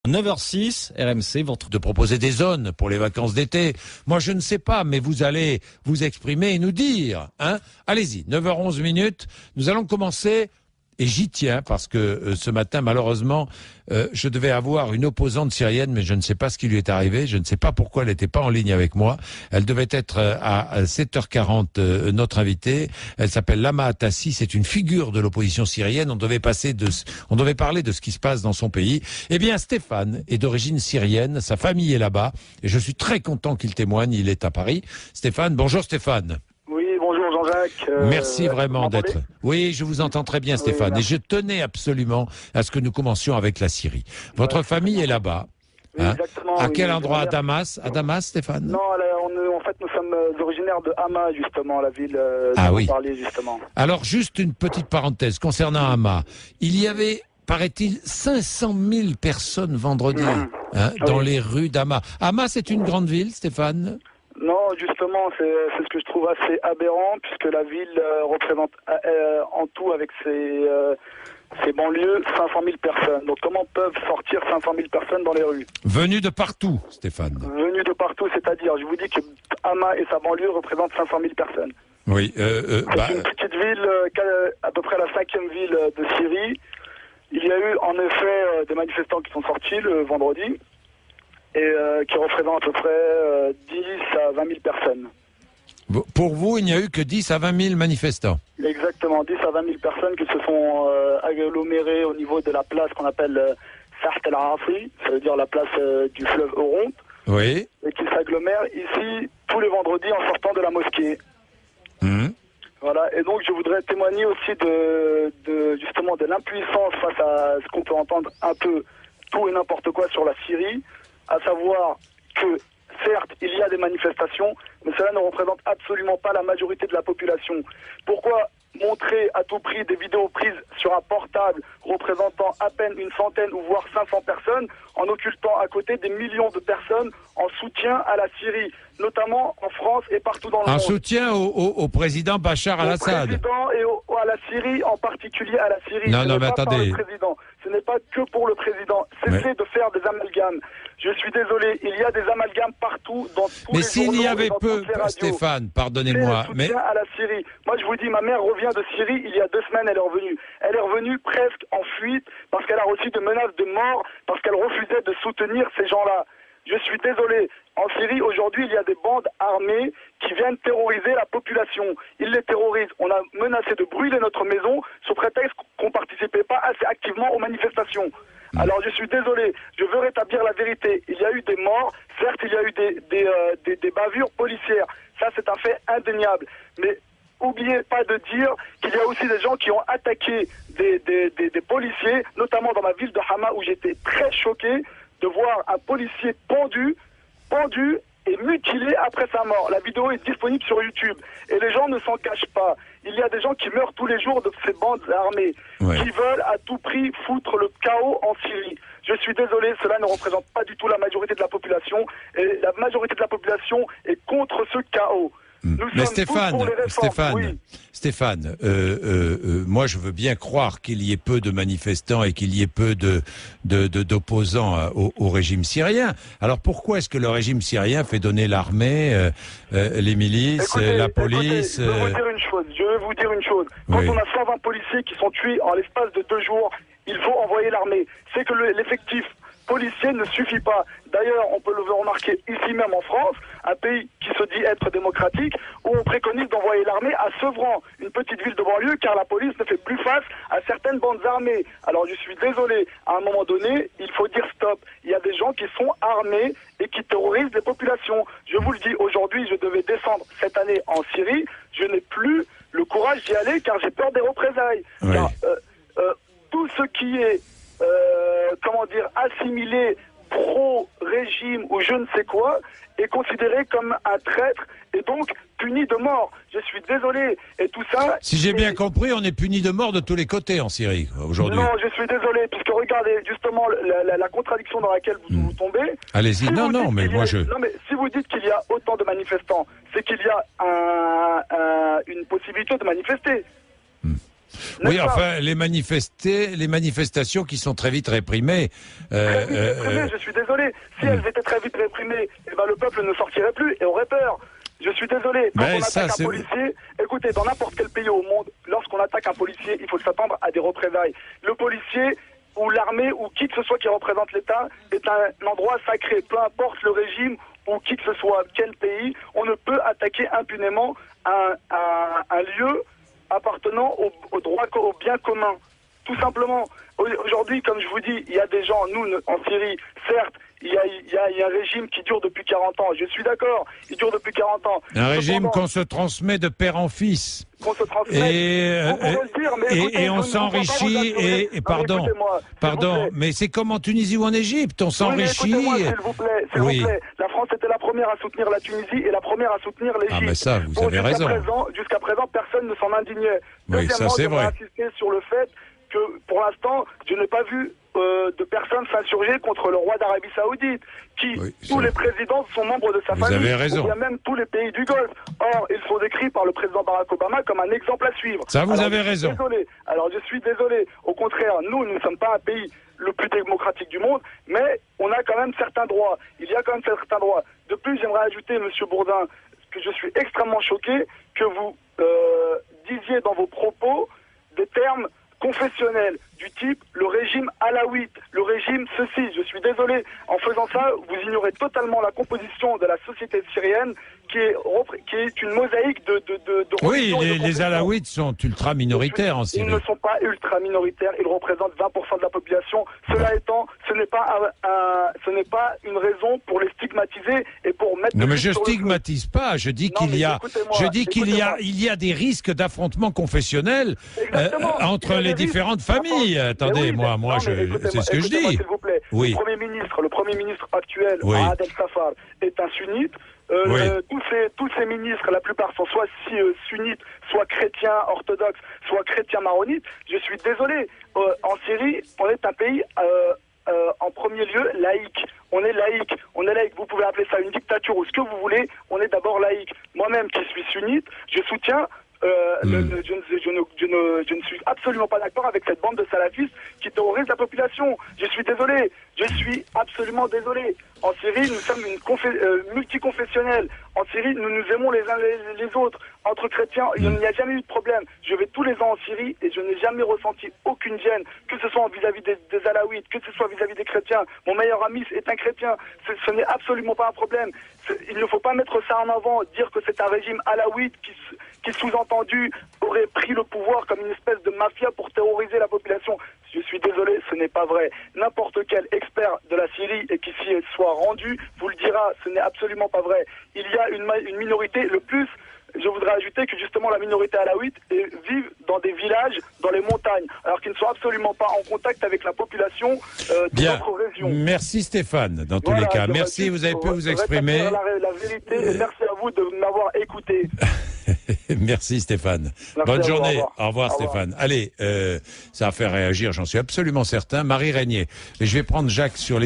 9h06, RMC, votre... De proposer des zones pour les vacances d'été. Moi, je ne sais pas, mais vous allez vous exprimer et nous dire. Hein. Allez-y, 9h11 minutes. Nous allons commencer, et j'y tiens, parce que ce matin, malheureusement, je devais avoir une opposante syrienne, mais je ne sais pas ce qui lui est arrivé. Je ne sais pas pourquoi elle n'était pas en ligne avec moi. Elle devait être à 7h40 notre invitée. Elle s'appelle Lama Atassi. C'est une figure de l'opposition syrienne. On devait parler de ce qui se passe dans son pays. Eh bien, Stéphane est d'origine syrienne. Sa famille est là-bas. Et je suis très content qu'il témoigne. Il est à Paris. Stéphane, bonjour Stéphane. Oui, bonjour Jean-Jacques. Merci vraiment d'être... Oui, je vous entends très bien Stéphane. Oui, et je tenais absolument à ce que nous commencions avec la Syrie. Votre famille est là-bas. Oui, hein. exactement. À quel endroit? À Damas? À Damas, Stéphane? Non, en fait, nous sommes originaires de Hama, justement, la ville dont oui. vous parliez, justement. Alors, juste une petite parenthèse concernant Hama. Il y avait, paraît-il, 500 000 personnes vendredi dans les rues d'Hama. Hama, c'est une grande ville, Stéphane? Non, justement, c'est ce que je trouve assez aberrant, puisque la ville représente en tout, avec ses banlieues, 500 000 personnes. Donc comment peuvent sortir 500 000 personnes dans les rues? Venues de partout, Stéphane. Venues de partout, c'est-à-dire, je vous dis que Hama et sa banlieue représentent 500 000 personnes. Oui. C'est une petite ville, à peu près la 5e ville de Syrie. Il y a eu en effet des manifestants qui sont sortis le vendredi, et qui représentent à peu près 10 à 20 000 personnes. Pour vous, il n'y a eu que 10 à 20 000 manifestants? Exactement, 10 à 20 000 personnes qui se sont agglomérées au niveau de la place qu'on appelle Saht el-Arafri, ça veut dire la place du fleuve Oronte, oui. Et qui s'agglomèrent ici tous les vendredis en sortant de la mosquée. Voilà, et donc je voudrais témoigner aussi justement de l'impuissance face à ce qu'on peut entendre un peu tout et n'importe quoi sur la Syrie, à savoir que certes, il y a des manifestations, mais cela ne représente absolument pas la majorité de la population. Pourquoi montrer à tout prix des vidéos prises sur un portable représentant à peine une centaine ou voire 500 personnes, en occultant à côté des millions de personnes en soutien à la Syrie, notamment en France et partout dans le monde. En soutien au président Bachar al-Assad. Au président et à la Syrie, en particulier à la Syrie. Non, mais attendez. Ce n'est pas que pour le président. Cessez de faire des amalgames. Je suis désolé, il y a des amalgames partout dans tous les journaux. Mais s'il y avait peu, Stéphane, pardonnez-moi. Mais à la Syrie. Moi, je vous dis, ma mère revient de Syrie il y a 2 semaines, elle est revenue. Elle est revenue presque en fuite parce qu'elle a reçu des menaces de mort, parce qu'elle refusait de soutenir ces gens-là. Je suis désolé. En Syrie, aujourd'hui, il y a des bandes armées qui viennent terroriser la population. Ils les terrorisent. On a menacé de brûler notre maison sous prétexte qu'on ne participait pas assez activement aux manifestations. Alors je suis désolé, je veux rétablir la vérité. Il y a eu des morts, certes il y a eu des bavures policières. Ça c'est un fait indéniable. Mais oubliez pas de dire qu'il y a aussi des gens qui ont attaqué des policiers, notamment dans ma ville de Hama où j'étais très choqué de voir un policier pendu et mutilé après sa mort. La vidéo est disponible sur YouTube. Et les gens ne s'en cachent pas. Il y a des gens qui meurent tous les jours de ces bandes armées, qui veulent à tout prix foutre le chaos en Syrie. Je suis désolé, cela ne représente pas du tout la majorité de la population. Et la majorité de la population est contre ce chaos. Mais Stéphane, moi je veux bien croire qu'il y ait peu de manifestants et qu'il y ait peu d'opposants au régime syrien. Alors pourquoi est-ce que le régime syrien fait donner l'armée, les milices, la police je vais vous dire une chose. Quand on a 120 policiers qui sont tués en l'espace de 2 jours, il faut envoyer l'armée. C'est que l'effectif policier ne suffit pas. D'ailleurs, on peut le remarquer ici même en France, un pays qui se dit être démocratique, où on préconise d'envoyer l'armée à Sevran, une petite ville de banlieue, car la police ne fait plus face à certaines bandes armées. Alors je suis désolé, à un moment donné, il faut dire stop. Il y a des gens qui sont armés et qui terrorisent les populations. Je vous le dis, aujourd'hui, je devais descendre cette année en Syrie, je n'ai plus le courage d'y aller car j'ai peur des représailles. Car, tout ce qui est assimilé pro-régime ou je ne sais quoi est considéré comme un traître et donc puni de mort. Je suis désolé. Et tout ça... Si j'ai bien compris, on est puni de mort de tous les côtés en Syrie aujourd'hui. Non, je suis désolé, puisque regardez justement la contradiction dans laquelle vous tombez. Allez-y, mais si vous dites qu'il y a autant de manifestants, c'est qu'il y a une possibilité de manifester. Oui, enfin, les manifestations qui sont très vite réprimées. Très vite réprimées, je suis désolé. Si elles étaient très vite réprimées, eh ben, le peuple ne sortirait plus et aurait peur. Je suis désolé. Quand on attaque un policier, écoutez, dans n'importe quel pays au monde, lorsqu'on attaque un policier, il faut s'attendre à des représailles. Le policier ou l'armée ou qui que ce soit qui représente l'État est un endroit sacré. Peu importe le régime ou qui que ce soit, quel pays, on ne peut attaquer impunément un lieu appartenant au droit, au bien commun. Tout simplement. Aujourd'hui, comme je vous dis, il y a des gens, nous, en Syrie, certes, il y a un régime qui dure depuis 40 ans. Je suis d'accord, il dure depuis 40 ans. Un régime qu'on se transmet de père en fils. Qu'on se transmet. Et on s'enrichit. Pardon, mais c'est comme en Tunisie ou en Égypte, on s'enrichit. Oui, s'il vous plaît. La France était la première à soutenir la Tunisie et la première à soutenir l'Égypte. Ah, mais ça, vous avez raison. Jusqu'à présent, personne ne s'en indignait. Oui, ça c'est vrai. Je insister sur le fait que, pour l'instant, je n'ai pas vu de personnes s'insurger contre le roi d'Arabie Saoudite, tous les présidents sont membres de sa famille, vous avez raison. ou bien même tous les pays du Golfe. Or, ils sont décrits par le président Barack Obama comme un exemple à suivre. Ça, vous avez raison. Alors, je suis désolé. Au contraire, nous ne sommes pas un pays le plus démocratique du monde, mais on a quand même certains droits. Il y a quand même certains droits. De plus, j'aimerais ajouter, Monsieur Bourdin, que je suis extrêmement choqué que vous disiez dans vos propos des termes confessionnel du type le régime alaouite, le régime ceci. Je suis désolé. En faisant ça, vous ignorez totalement la composition de la société syrienne qui est une mosaïque de oui, les alaouites sont ultra minoritaires en Syrie. Ils ne sont pas ultra minoritaires, ils représentent 20% de la population. Cela étant, ce n'est pas une raison pour les stigmatiser et pour mettre... Non, mais je stigmatise pas, je dis qu'il y a des risques d'affrontement confessionnel entre les différentes familles. Attendez, c'est ce que je dis. S'il vous plaît. Oui. Le premier ministre actuel, Ahad El-Safar, est un sunnite. Tous ces ministres, la plupart sont soit sunnites, soit chrétiens orthodoxes, soit chrétiens maronites. Je suis désolé. En Syrie, on est un pays, en premier lieu, laïque. On est laïque. Vous pouvez appeler ça une dictature ou ce que vous voulez. On est d'abord laïque. Moi-même, qui suis sunnite, je soutiens. Je ne suis absolument pas d'accord avec cette bande de salafistes qui terrorise la population. Je suis désolé. Je suis absolument désolé. En Syrie, nous sommes multiconfessionnels. En Syrie, nous nous aimons les uns les autres. Entre chrétiens, il n'y a jamais eu de problème. Je vais tous les ans en Syrie et je n'ai jamais ressenti aucune gêne, que ce soit vis-à-vis des alaouites, que ce soit vis-à-vis des chrétiens. Mon meilleur ami est un chrétien. Ce n'est absolument pas un problème. Il ne faut pas mettre ça en avant, dire que c'est un régime alaouite qui sous-entendu aurait pris le pouvoir comme une espèce de mafia pour terroriser la population. Je suis désolé, ce n'est pas vrai. N'importe quel expert de la Syrie et qui s'y soit rendu vous le dira, ce n'est absolument pas vrai. Il y a une minorité, le plus, je voudrais ajouter que justement la minorité alaouite vivent dans des villages, dans les montagnes, alors qu'ils ne sont absolument pas en contact avec la population de notre région. Merci Stéphane, dans tous les cas. Merci, vous avez pu vous exprimer. La vérité, et merci à vous de m'avoir écouté. Merci Stéphane. Bonne journée. Au revoir Stéphane. Allez, ça va faire réagir, j'en suis absolument certain. Marie Régnier. Mais je vais prendre Jacques sur les